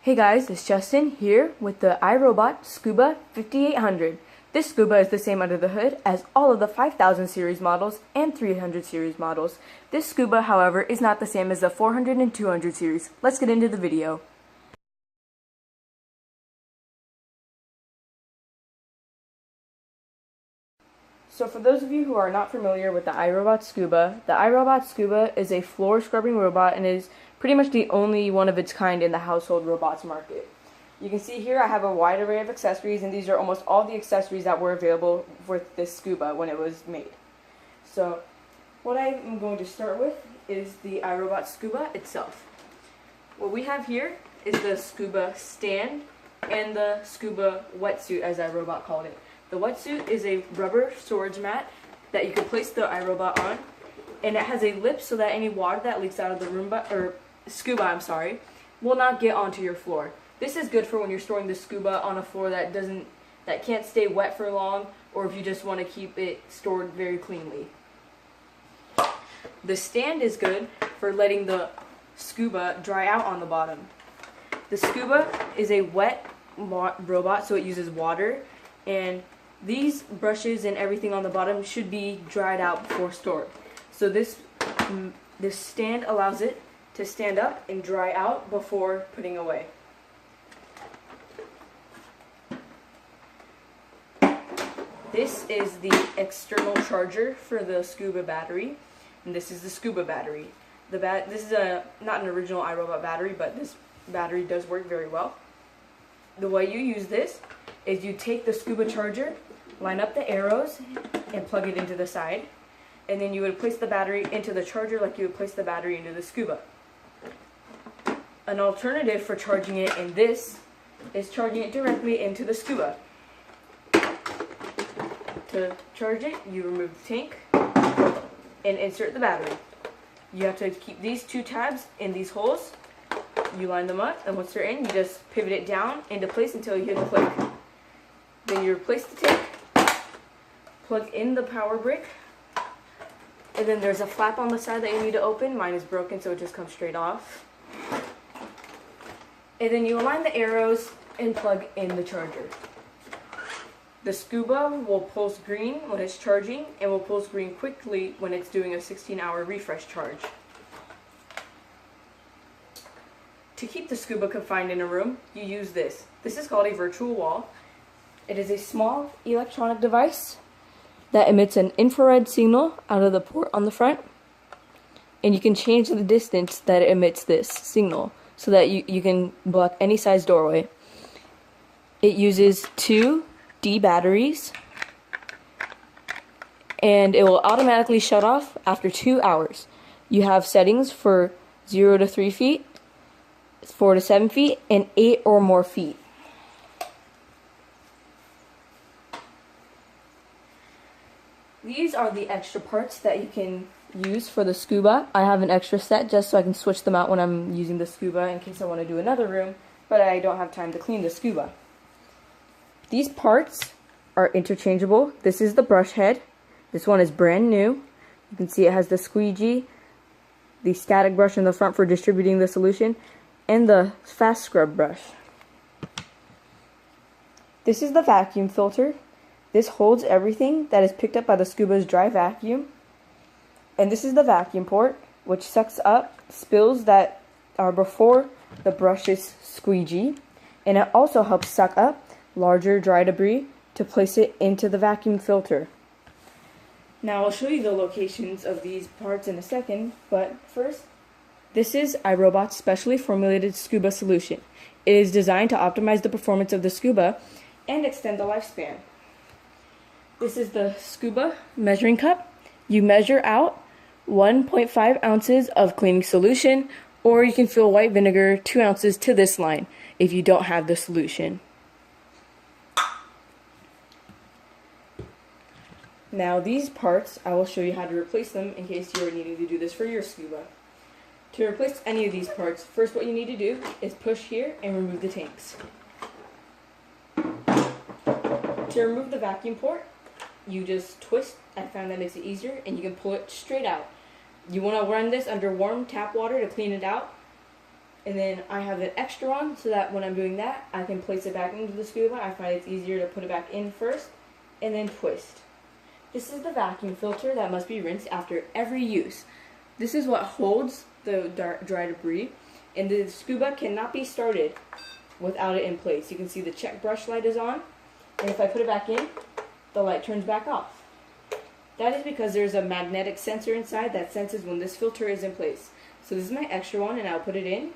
Hey guys, it's Justin here with the iRobot Scooba 5800. This Scuba is the same under the hood as all of the 5000 series models and 300 series models. This Scuba, however, is not the same as the 400 and 200 series. Let's get into the video. So for those of you who are not familiar with the iRobot Scuba is a floor scrubbing robot and is pretty much the only one of its kind in the household robots market. You can see here I have a wide array of accessories, and these are almost all the accessories that were available with this Scuba when it was made. So what I am going to start with is the iRobot Scuba itself. What we have here is the Scuba stand and the Scuba wetsuit, as iRobot called it. The wetsuit is a rubber storage mat that you can place the iRobot on, and it has a lip so that any water that leaks out of the Scuba, will not get onto your floor. This is good for when you're storing the Scuba on a floor that can't stay wet for long, or if you just want to keep it stored very cleanly. The stand is good for letting the Scuba dry out on the bottom. The Scuba is a wet robot, so it uses water, and these brushes and everything on the bottom should be dried out before stored. So this stand allows it to stand up and dry out before putting away. This is the external charger for the Scuba battery, and this is the Scuba battery. This is not an original iRobot battery, but this battery does work very well. The way you use this is you take the Scuba charger, line up the arrows, and plug it into the side, and then you would place the battery into the charger like you would place the battery into the Scuba. An alternative for charging it in this is charging it directly into the Scuba. To charge it, you remove the tank and insert the battery. You have to keep these two tabs in these holes. You line them up, and once they're in, you just pivot it down into place until you hit the click. Then you replace the tank, plug in the power brick, and then there's a flap on the side that you need to open. Mine is broken, so it just comes straight off. And then you align the arrows and plug in the charger. The Scuba will pulse green when it's charging, and will pulse green quickly when it's doing a 16-hour refresh charge. To keep the Scuba confined in a room, you use this. This is called a virtual wall. It is a small electronic device that emits an infrared signal out of the port on the front, and you can change the distance that it emits this signal so that you can block any size doorway. It uses 2 D batteries, and it will automatically shut off after 2 hours. You have settings for 0 to 3 feet, 4 to 7 feet, and 8 or more feet. These are the extra parts that you can use for the Scuba. I have an extra set just so I can switch them out when I'm using the Scuba in case I want to do another room, but I don't have time to clean the Scuba. These parts are interchangeable. This is the brush head. This one is brand new. You can see it has the squeegee, the static brush in the front for distributing the solution, and the fast scrub brush. This is the vacuum filter. This holds everything that is picked up by the Scuba's dry vacuum. And this is the vacuum port, which sucks up spills that are before the brush's squeegee. And it also helps suck up larger dry debris to place it into the vacuum filter. Now I'll show you the locations of these parts in a second, but first, this is iRobot's specially formulated Scuba solution. It is designed to optimize the performance of the Scuba and extend the lifespan. This is the Scuba measuring cup. You measure out 1.5 ounces of cleaning solution, or you can fill white vinegar 2 ounces to this line if you don't have the solution. Now these parts, I will show you how to replace them in case you are needing to do this for your Scuba. To replace any of these parts, first what you need to do is push here and remove the tanks. To remove the vacuum port, you just twist. I found that makes it easier, and you can pull it straight out. You want to run this under warm tap water to clean it out. And then I have an extra one so that when I'm doing that, I can place it back into the scuba. I find it's easier to put it back in first and then twist. This is the vacuum filter that must be rinsed after every use. This is what holds the dry debris, and the scuba cannot be started without it in place. You can see the check brush light is on, and if I put it back in, the light turns back off. That is because there's a magnetic sensor inside that senses when this filter is in place. So this is my extra one, and I'll put it in.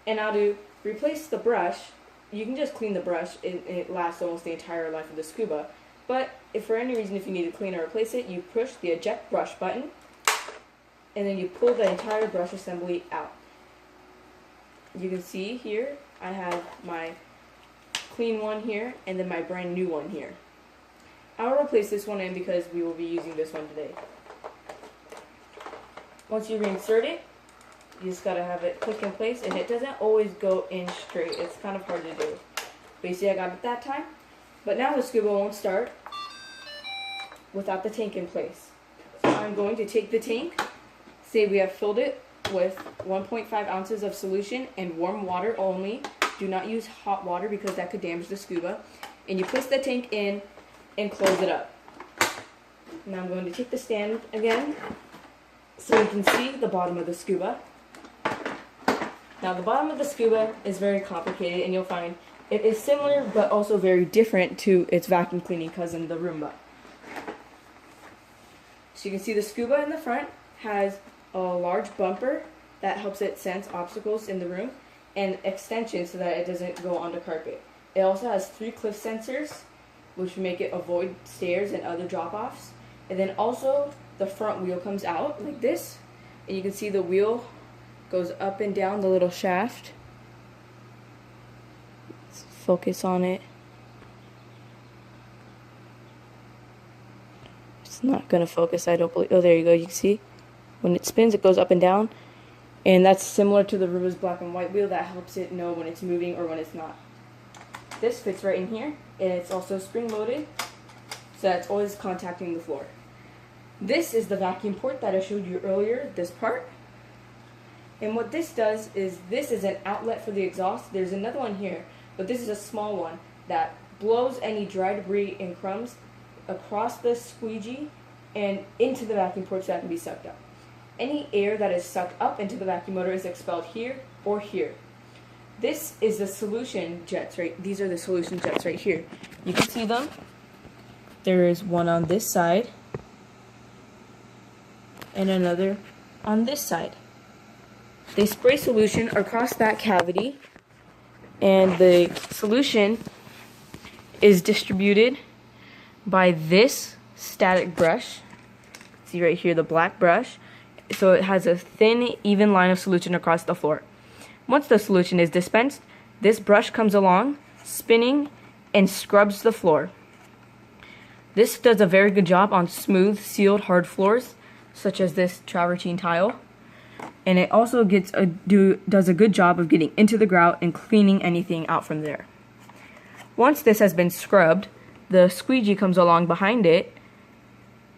And now to replace the brush, you can just clean the brush, and it lasts almost the entire life of the scuba. But if for any reason if you need to clean or replace it, you push the eject brush button, and then you pull the entire brush assembly out. You can see here, I have my clean one here, and then my brand new one here. I'll replace this one in because we will be using this one today. Once you reinsert it, you just gotta have it click in place, and it doesn't always go in straight. It's kind of hard to do. But you see I got it that time. But now the scuba won't start without the tank in place. So I'm going to take the tank, say we have filled it with 1.5 ounces of solution and warm water only. Do not use hot water because that could damage the scuba. And you place the tank in and close it up. Now I'm going to take the stand again so you can see the bottom of the scuba. Now the bottom of the scuba is very complicated, and you'll find it is similar but also very different to its vacuum cleaning cousin, the Roomba. So you can see the scuba in the front has a large bumper that helps it sense obstacles in the room, and extensions so that it doesn't go onto carpet. It also has 3 cliff sensors which make it avoid stairs and other drop-offs. And then also the front wheel comes out like this, and you can see the wheel goes up and down the little shaft. Let's focus on it. It's not gonna focus, I don't believe. Oh, there you go. You can see when it spins, it goes up and down, and that's similar to the Roomba's black and white wheel that helps it know when it's moving or when it's not. This fits right in here, and it's also spring loaded, so that it's always contacting the floor. This is the vacuum port that I showed you earlier, this part. And what this does is, this is an outlet for the exhaust. There's another one here, but this is a small one that blows any dry debris and crumbs across the squeegee and into the vacuum port so that can be sucked up. Any air that is sucked up into the vacuum motor is expelled here or here. This is the solution jets, right? These are the solution jets right here. You can see them. There is one on this side and another on this side. They spray solution across that cavity, and the solution is distributed by this static brush. See right here, the black brush. So it has a thin, even line of solution across the floor. Once the solution is dispensed, this brush comes along, spinning, and scrubs the floor. This does a very good job on smooth, sealed, hard floors, such as this travertine tile. And it also does a good job of getting into the grout and cleaning anything out from there. Once this has been scrubbed, the squeegee comes along behind it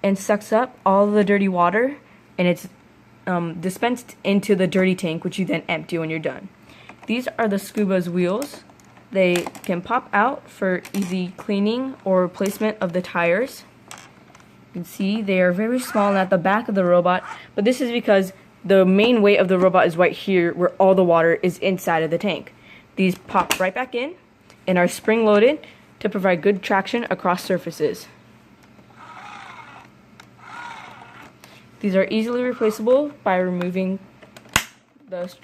and sucks up all the dirty water, and it's dispensed into the dirty tank, which you then empty when you're done. These are the Scuba's wheels. They can pop out for easy cleaning or replacement of the tires. You can see they are very small and at the back of the robot, but this is because the main weight of the robot is right here, where all the water is inside of the tank. These pop right back in and are spring loaded to provide good traction across surfaces. These are easily replaceable by removing the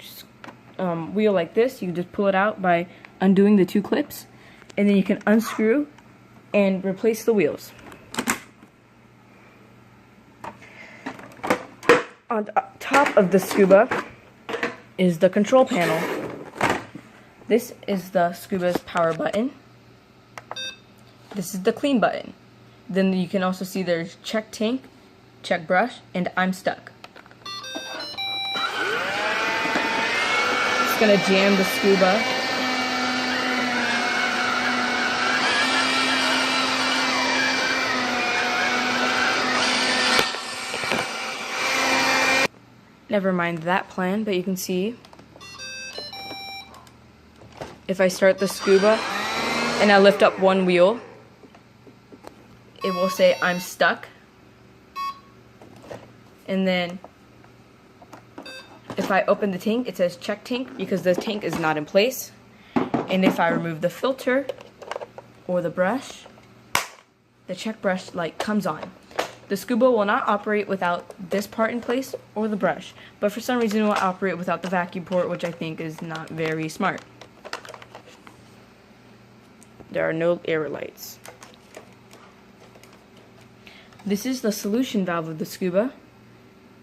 wheel like this. You just pull it out by undoing the 2 clips, and then you can unscrew and replace the wheels. On top of the Scuba is the control panel. This is the Scuba's power button. This is the clean button. Then you can also see there's check tank, check brush, and I'm stuck. It's gonna jam the Scuba. Never mind that plan, but you can see if I start the Scooba and I lift up one wheel, it will say I'm stuck. And then if I open the tank, it says check tank because the tank is not in place. And if I remove the filter or the brush, the check brush light comes on. The Scooba will not operate without this part in place or the brush, but for some reason it will operate without the vacuum port, which I think is not very smart. There are no error lights. This is the solution valve of the Scooba.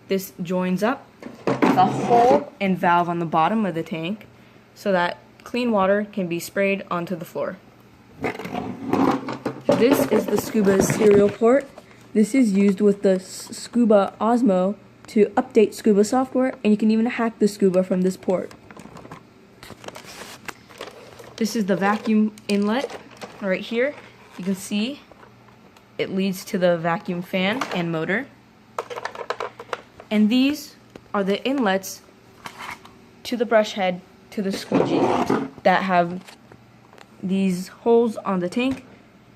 This joins up with a hole and valve on the bottom of the tank so that clean water can be sprayed onto the floor. This is the Scooba's serial port. This is used with the Scooba Osmo to update Scooba software, and you can even hack the Scooba from this port. This is the vacuum inlet right here. You can see it leads to the vacuum fan and motor. And these are the inlets to the brush head to the squeegee that have these holes on the tank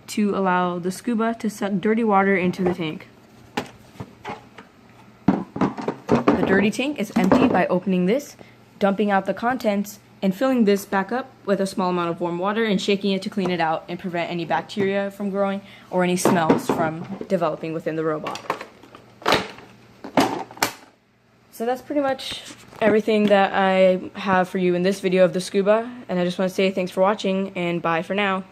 to allow the Scooba to suck dirty water into the tank. The dirty tank is empty by opening this, dumping out the contents, and filling this back up with a small amount of warm water and shaking it to clean it out and prevent any bacteria from growing or any smells from developing within the robot. So that's pretty much everything that I have for you in this video of the Scooba, and I just want to say thanks for watching and bye for now.